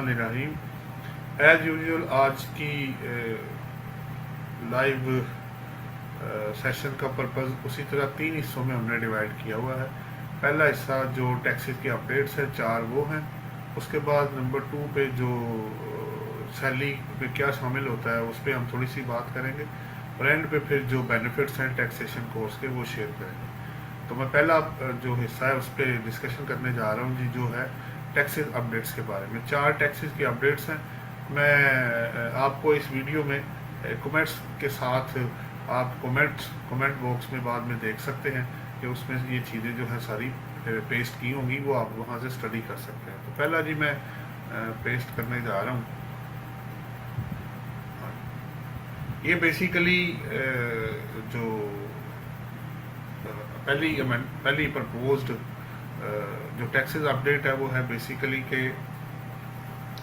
बिस्मिल्लाहिर्रहमानिर्रहीम। As usual आज की लाइव सेशन का पर्पज़ उसी तरह 3 हिस्सों में हमने डिवाइड किया हुआ है। पहला हिस्सा जो टैक्सेस की अपडेट्स है 4 वो हैं। उसके बाद नंबर 2 पे जो सैलरी में क्या शामिल होता है उस पर हम थोड़ी सी बात करेंगे, और एंड पे फिर जो बेनिफिट्स हैं टैक्सेशन कोर्स के वो शेयर करेंगे। तो मैं पहला जो हिस्सा है उस पर डिस्कशन करने जा रहा हूँ जी, जो है टैक्सेस अपडेट्स के बारे में। 4 टैक्सेस की अपडेट्स हैं। मैं आपको इस वीडियो में कमेंट्स के साथ आप कमेंट बॉक्स में बाद में देख सकते हैं कि उसमें ये चीज़ें जो है सारी पेस्ट की होंगी, वो आप वहाँ से स्टडी कर सकते हैं। तो पहला जी मैं पेस्ट करने जा रहा हूँ। ये बेसिकली जो पहली प्रपोज्ड जो टैक्सेस अपडेट है वो है बेसिकली के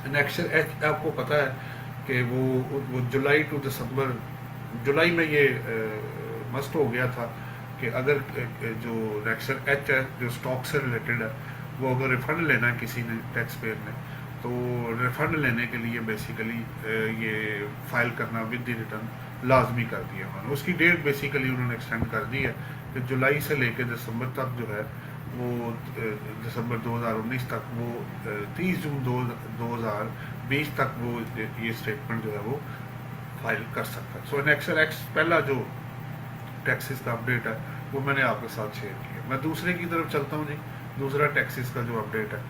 एनेक्शन एच। आपको पता है कि वो जुलाई टू दिसंबर, जुलाई में ये मस्ट हो गया था कि अगर जो एनेक्शन एच है जो स्टॉक से रिलेटेड है, वो अगर रिफंड लेना है किसी ने, टैक्स पेयर ने, तो रिफंड लेने के लिए बेसिकली ये फाइल करना विद द रिटर्न लाजमी कर दिया उन्होंने। उसकी डेट बेसिकली उन्होंने एक्सटेंड कर दी है कि जुलाई से लेकर दिसंबर तक जो है वो दिसंबर 2019 तक, वो 30 जून 2020 तक वो ये स्टेटमेंट जो है वो फाइल कर सकता है। सो एनेक्शन एक्स पहला जो टैक्सेस का अपडेट है वो मैंने आपके साथ शेयर किया। मैं दूसरे की तरफ चलता हूँ जी। दूसरा टैक्सेस का जो अपडेट है,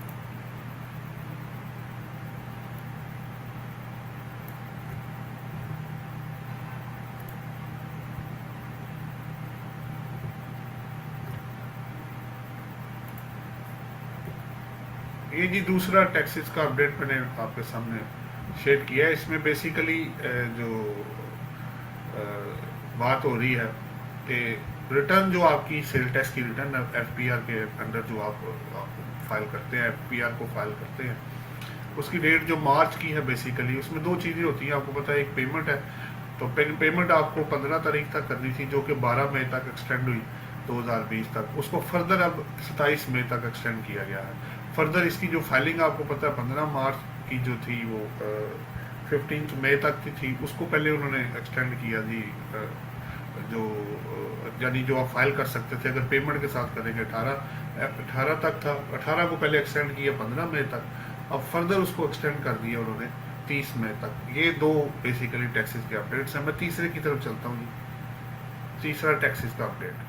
ये जी दूसरा टैक्सेस का अपडेट मैंने आपके सामने शेयर किया है। इसमें बेसिकली जो बात हो रही है कि रिटर्न जो आपकी सेल टैक्स की रिटर्न एफपीआर के अंदर जो आप फाइल करते हैं, एफपीआर को फाइल करते हैं, उसकी डेट जो मार्च की है बेसिकली उसमें 2 चीज़ें होती हैं। आपको पता है एक पेमेंट है, तो पेमेंट आपको 15 तारीख तक करनी थी जो कि 12 मई तक एक्सटेंड हुई 2020 तक। उसको फर्दर अब 27 मई तक एक्सटेंड किया गया है। फर्दर इसकी जो फाइलिंग आपको पता है 15 मार्च की जो थी वो 15 मई तक की थी, उसको पहले उन्होंने एक्सटेंड किया जी। जो यानी जो आप फाइल कर सकते थे अगर पेमेंट के साथ करेंगे 18 तक था, 18 को पहले एक्सटेंड किया 15 मई तक, अब फर्दर उसको एक्सटेंड कर दिया उन्होंने 30 मई तक। ये 2 बेसिकली टैक्सेस के अपडेट्स हैं। मैं तीसरे की तरफ चलता हूँ जी। तीसरा टैक्सेस का अपडेट,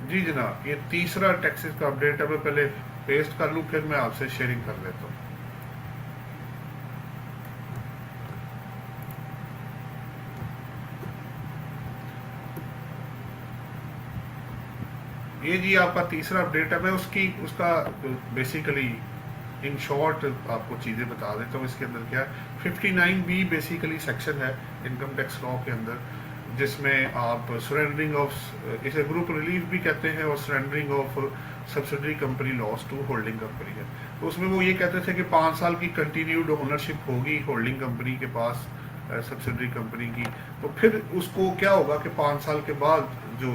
जी जनाब, ये तीसरा टैक्सेस का अपडेट है। मैं पहले पेस्ट कर लूँ फिर मैं आपसे शेयरिंग कर लेता हूँ। ये जी आपका तीसरा अपडेट है। मैं उसका बेसिकली इन शॉर्ट आपको चीज़ें बता देता हूँ। इसके अंदर क्या है, 59B बेसिकली सेक्शन है इनकम टैक्स लॉ के अंदर, जिसमें आप सरेंडरिंग ऑफ, इसे ग्रुप रिलीफ भी कहते हैं, और surrendering of subsidiary company loss to holding company है। तो उसमें वो ये कहते थे कि 5 साल की कंटिन्यूड ओनरशिप होगी होल्डिंग कंपनी के पास सब्सिडरी कंपनी की। तो फिर उसको क्या होगा कि 5 साल के बाद जो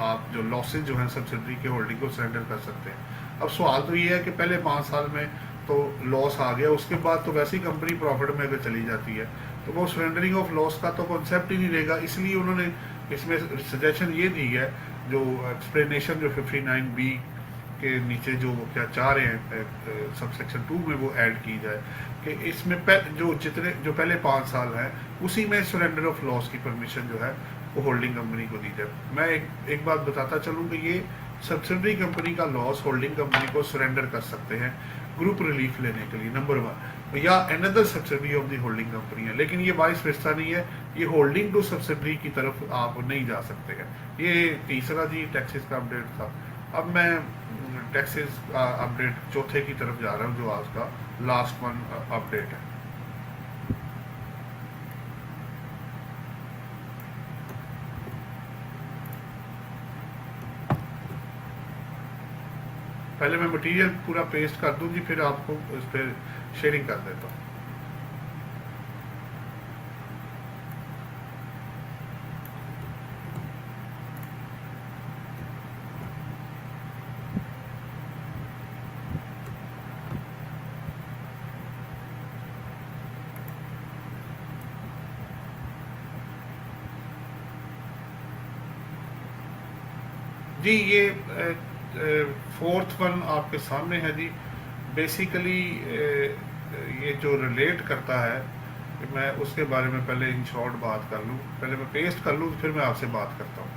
आप जो लॉसेज जो हैं सब्सिडरी के होल्डिंग को सरेंडर कर सकते हैं। अब सवाल तो ये है कि पहले 5 साल में तो लॉस आ गया, उसके बाद तो वैसी कंपनी प्रॉफिट में अगर चली जाती है तो वो सरेंडरिंग ऑफ लॉस का तो कॉन्सेप्ट ही नहीं रहेगा। इसलिए उन्होंने इसमें सजेशन ये दी है, जो एक्सप्लेनेशन जो 59B के नीचे जो वो क्या चाह रहे हैं सबसेक्शन 2 में वो ऐड की जाए कि इसमें जो पहले 5 साल हैं उसी में सरेंडर ऑफ लॉस की परमिशन जो है वो होल्डिंग कंपनी को दी जाए। मैं एक बात बताता चलूँ कि ये सब्सिडरी कंपनी का लॉस होल्डिंग कंपनी को सरेंडर कर सकते हैं ग्रुप रिलीफ लेने के लिए, नंबर 1, या another subsidiary of the holding company है। लेकिन ये वाइस वर्सा नहीं है, ये होल्डिंग टू सब्सिडरी की तरफ आप नहीं जा सकते हैं। ये तीसरा जी टैक्सेस का अपडेट था। अब मैं टैक्सेस अपडेट चौथे की तरफ जा रहा हूँ, जो आज का लास्ट वन अपडेट है। पहले मैं मटेरियल पूरा पेस्ट कर दूँ जी, फिर आपको उस पर शेयरिंग कर देता हूँ। जी ये फोर्थ वन आपके सामने है जी। बेसिकली ये जो रिलेट करता है, मैं उसके बारे में पहले इन शॉर्ट बात कर लूँ, पहले मैं पेस्ट कर लूँ फिर मैं आपसे बात करता हूँ।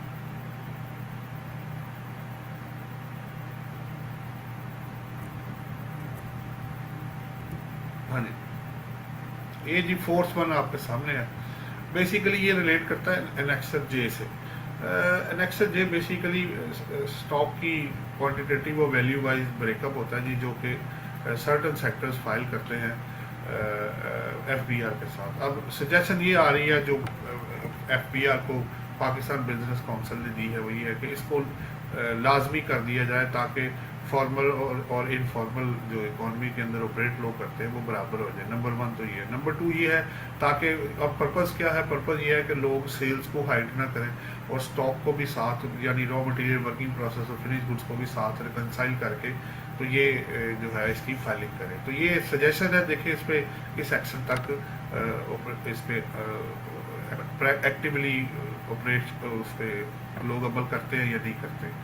हाँ जी, ये जी फोर्थ वन आपके सामने है। बेसिकली ये रिलेट करता है एनेक्सर जे से। एनेक्सर जे बेसिकली स्टॉक की क्वांटिटेटिव और वैल्यू वाइज ब्रेकअप होता है जी, जो कि सर्टन सेक्टर्स फाइल करते हैं एफबीआर के साथ। अब सजेशन ये आ रही है जो एफबीआर को पाकिस्तान बिजनेस काउंसिल ने दी है, वो ये है कि इसको लाजमी कर दिया जाए ताकि फॉर्मल और इनफॉर्मल जो इकॉनमी के अंदर ऑपरेट लोग करते हैं वो बराबर हो जाए। नंबर वन तो ये है। नंबर टू ये है ताकि, अब पर्पज़ क्या है, पर्पज़ ये है कि लोग सेल्स को हाइड ना करें और स्टॉक को भी साथ, यानी रॉ मटेरियल, वर्किंग प्रोसेस और फिनिश गुड्स को भी साथ रिकनसाइल करके तो ये जो है इसकी फाइलिंग करें। तो ये सजेशन है, देखिए इस पर इस एक्शन तक इस पर एक्टिवली ऑपरेट उस पर लोग अमल करते हैं या नहीं करते।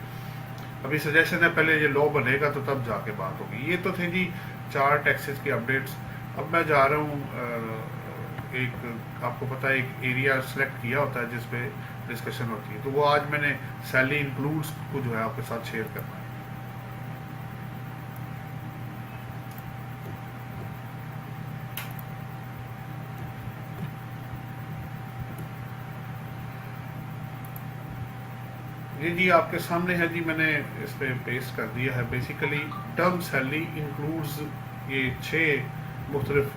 अभी सजेशन है, पहले ये लॉ बनेगा तो तब जाके बात होगी। ये तो थे जी 4 टैक्सेस के अपडेट्स। अब मैं जा रहा हूँ एक, आपको पता है एक एरिया सेलेक्ट किया होता है जिस पे डिस्कशन होती है, तो वो आज मैंने सैलरी इंक्लूड्स को जो है आपके साथ शेयर करना है। ये जी आपके सामने है जी, मैंने इस पर पेस्ट कर दिया है। बेसिकली टर्म सैलरी इंक्लूड्स ये 6 मुख्तलिफ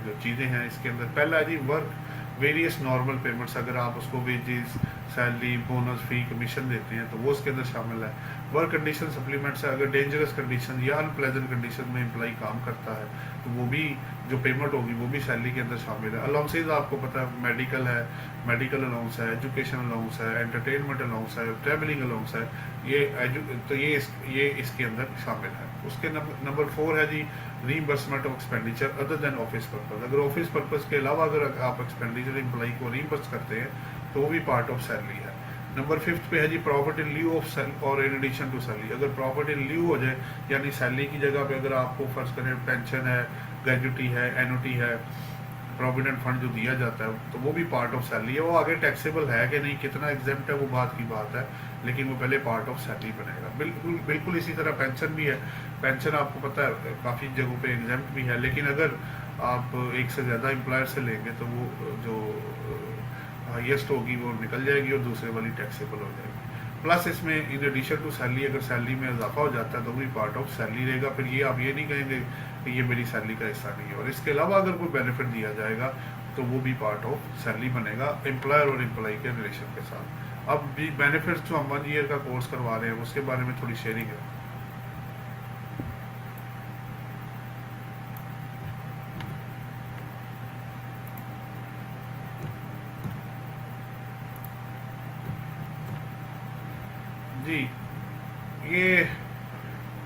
जो चीज़ें हैं इसके अंदर। पहला है जी वर्क वेरियस नॉर्मल पेमेंट्स, अगर आप उसको वेजेस, सैलरी, बोनस, फी, कमीशन देते हैं तो वो उसके अंदर शामिल है। वर्क कंडीशन सप्लीमेंट्स है, अगर डेंजरस कंडीशन या अनप्लेजेंट कंडीशन में एम्प्लॉई काम करता है तो वो भी जो पेमेंट होगी वो भी सैलरी के अंदर शामिल है। अलाउंसेज आपको पता है, मेडिकल है, मेडिकल अलाउंस है, एजुकेशन अलाउंस है, एंटरटेनमेंट अलाउंस है, ट्रैवलिंग अलाउंस है, ये इसके अंदर शामिल है। उसके नंबर 4 है जी reimbursement of expenditure other than office purpose. अगर ऑफिस पर्पज के अलावा अगर आप एक्सपेंडिचर एम्प्लॉई को रीइंबर्स करते हैं तो वो भी पार्ट ऑफ सैलरी है। नंबर 5 पे है जी प्रॉफिट इन ल्यू ऑफ और इन एडिशन टू सैलरी। अगर प्रॉफिट इन ल्यू हो जाए, यानी सैलरी की जगह पे अगर आपको फर्ज करें पेंशन है, ग्रेजुटी है, एनुटी है, प्रोविडेंट फंड जो दिया जाता है तो वो भी पार्ट ऑफ सैलरी है। वो आगे टैक्सेबल है कि नहीं, कितना एग्जेम्प्ट है वो बात की बात है, लेकिन वो पहले पार्ट ऑफ सैलरी बनेगा। बिल्कुल बिल्कुल इसी तरह पेंशन भी है। पेंशन आपको पता है काफ़ी जगहों पे एग्जेम्प्ट भी है, लेकिन अगर आप एक से ज़्यादा एम्प्लॉयर से लेंगे तो वो जो हाईएस्ट होगी वो निकल जाएगी और दूसरे वाली टैक्सेबल हो जाएगी। प्लस इसमें इन एडिशन टू सैलरी अगर सैलरी में इजाफा हो जाता है तो भी पार्ट ऑफ सैलरी रहेगा। फिर ये आप ये नहीं कहेंगे कि ये मेरी सैलरी का हिस्सा नहीं है। और इसके अलावा अगर कोई बेनिफिट दिया जाएगा तो वो भी पार्ट ऑफ सैलरी बनेगा एम्प्लॉयर और एम्प्लॉई के रिलेशन के साथ। अब भी बेनिफिट्स जो हम 1 ईयर का कोर्स करवा रहे हैं उसके बारे में थोड़ी शेयरिंग है। जी ये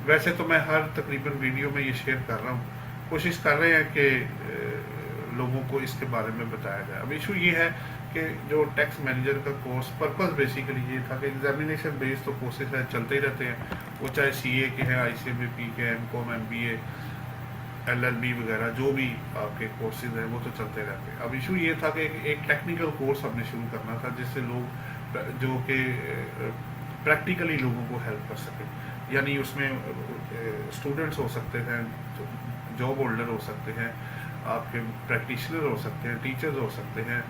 वैसे तो मैं हर तकरीबन वीडियो में ये शेयर कर रहा हूँ, कोशिश कर रहे हैं कि लोगों को इसके बारे में बताया जाए। अब इशू ये है कि जो टैक्स मैनेजर का कोर्स पर्पस बेसिकली ये था कि एग्जामिनेशन बेस्ड तो कोर्सेज है चलते ही रहते हैं, वो चाहे सीए के हैं, आईसीएमपी के, एमकॉम, एमबीए, एलएलबी वगैरह जो भी आपके कोर्सेज हैं वो तो चलते रहते हैं। अब इशू ये था कि एक टेक्निकल कोर्स हमने शुरू करना था जिससे लोग जो कि प्रैक्टिकली लोगों को हेल्प कर सके, यानी उसमें स्टूडेंट्स हो सकते हैं, जॉब होल्डर हो सकते हैं, आपके प्रैक्टिशनर हो सकते हैं, टीचर्स हो सकते हैं,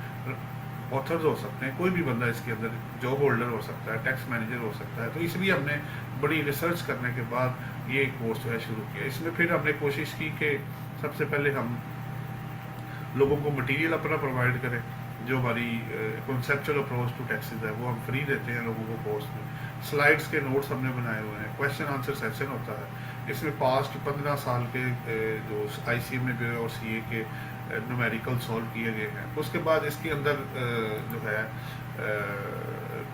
ऑथर्स हो सकते हैं, कोई भी बंदा इसके अंदर जॉब होल्डर हो सकता है, टैक्स मैनेजर हो सकता है। तो इसलिए हमने बड़ी रिसर्च करने के बाद ये कोर्स जो है शुरू किया। इसमें फिर हमने कोशिश की कि सबसे पहले हम लोगों को मटेरियल अपना प्रोवाइड करें, जो हमारी कॉन्सेप्चुअल अप्रोच टू टैक्सेस है वो हम फ्री देते हैं लोगों को कोर्स में। स्लाइड्स के नोट्स हमने बनाए हुए हैं, क्वेश्चन आंसर सेशन होता है, इसमें पास्ट 15 साल के जो ICMA में और CA के न्यूमेरिकल सॉल्व किए गए हैं। उसके बाद इसके अंदर जो है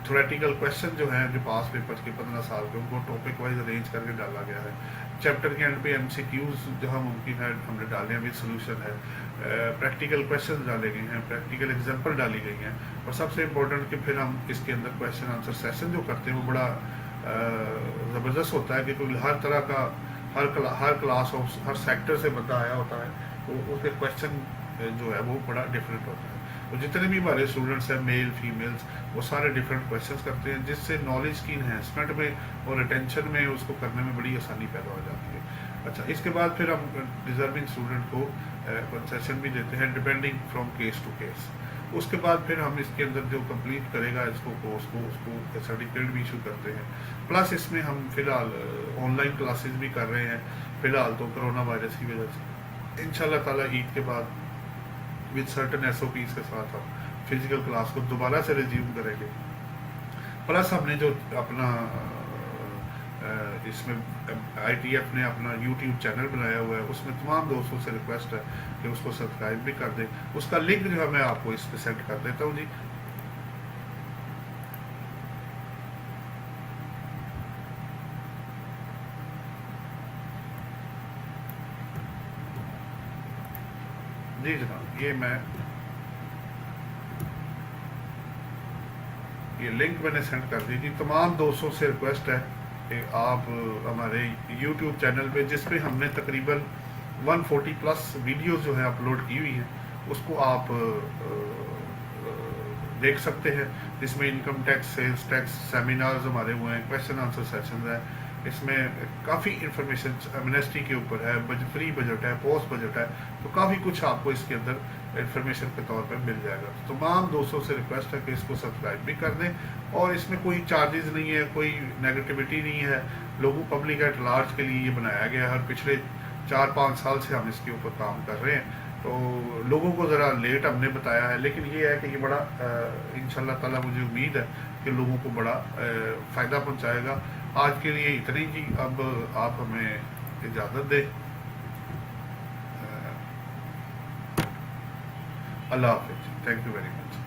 थ्योरेटिकल क्वेश्चन जो हैं जो पास पेपर्स के 15 साल के उनको टॉपिक वाइज अरेंज करके डाला गया है। चैप्टर के एंड पे MCQs जहाँ मुमकिन है हमने डाले हैं विद सोल्यूशन है, प्रैक्टिकल क्वेश्चन डाले गए हैं, प्रैक्टिकल एग्जाम्पल डाली गई हैं, और सबसे इम्पोर्टेंट कि फिर हम इसके अंदर क्वेश्चन आंसर सेशन जो करते हैं वो बड़ा ज़बरदस्त होता है, क्योंकि हर तरह का हर क्लास ऑफ हर सेक्टर से बंदा आया होता है, तो उसके क्वेश्चन जो है वो बड़ा डिफरेंट होता है। तो जितने भी हमारे स्टूडेंट्स हैं, मेल फीमेल्स, वो सारे डिफरेंट क्वेश्चंस करते हैं, जिससे नॉलेज की इन्हेंसमेंट में और रिटेंशन में उसको करने में बड़ी आसानी पैदा हो जाती है। अच्छा, इसके बाद फिर हम डिजर्विंग स्टूडेंट को कंसेशन भी देते हैं depending from case to case. उसके बाद फिर हम इसके अंदर जो कंप्लीट करेगा इसको कोर्स को, उसको सर्टिफिकेट भी इशू करते हैं। प्लस इसमें हम फिलहाल ऑनलाइन क्लासेस भी कर रहे हैं, फिलहाल तो कोरोना वायरस की वजह से। इंशाल्लाह ताला ईद के बाद विद सर्टन SOPs के साथ हम फिजिकल क्लास को दोबारा से रिज्यूम करेंगे। प्लस हमने जो अपना इसमें ITF ने अपना YouTube चैनल बनाया हुआ है, उसमें तमाम दोस्तों से रिक्वेस्ट है कि उसको सब्सक्राइब भी कर दें। उसका लिंक जो है मैं आपको इस पर सेंड कर देता हूँ जी। जी जनाब, ये लिंक मैंने सेंड कर दी थी। तमाम दोस्तों से रिक्वेस्ट है कि आप हमारे YouTube चैनल पे, जिस पे हमने तकरीबन 140 प्लस वीडियोस जो है अपलोड की हुई हैं, उसको आप देख सकते हैं। इसमें income tax, sales tax, seminars हमारे हुए हैं, क्वेश्चन आंसर सेशंस है, इसमें काफ़ी इंफॉर्मेशन एमनेस्टी के ऊपर है, फ्री बजट है, पोस्ट बजट है, तो काफ़ी कुछ आपको इसके अंदर इंफॉर्मेशन के तौर पर मिल जाएगा। तो तमाम दोस्तों से रिक्वेस्ट है कि इसको सब्सक्राइब भी कर दें, और इसमें कोई चार्जेस नहीं है, कोई नेगेटिविटी नहीं है। लोगों पब्लिक एट लार्ज के लिए ये बनाया गया है, और पिछले 4-5 साल से हम इसके ऊपर काम कर रहे हैं। तो लोगों को ज़रा लेट हमने बताया है, लेकिन ये है कि ये बड़ा इंशाल्लाह ताला मुझे उम्मीद है कि लोगों को बड़ा फ़ायदा पहुंचाएगा। आज के लिए इतनी ही। अब आप हमें इजाज़त दें। अल्लाह हाफिज़। Thank you very much.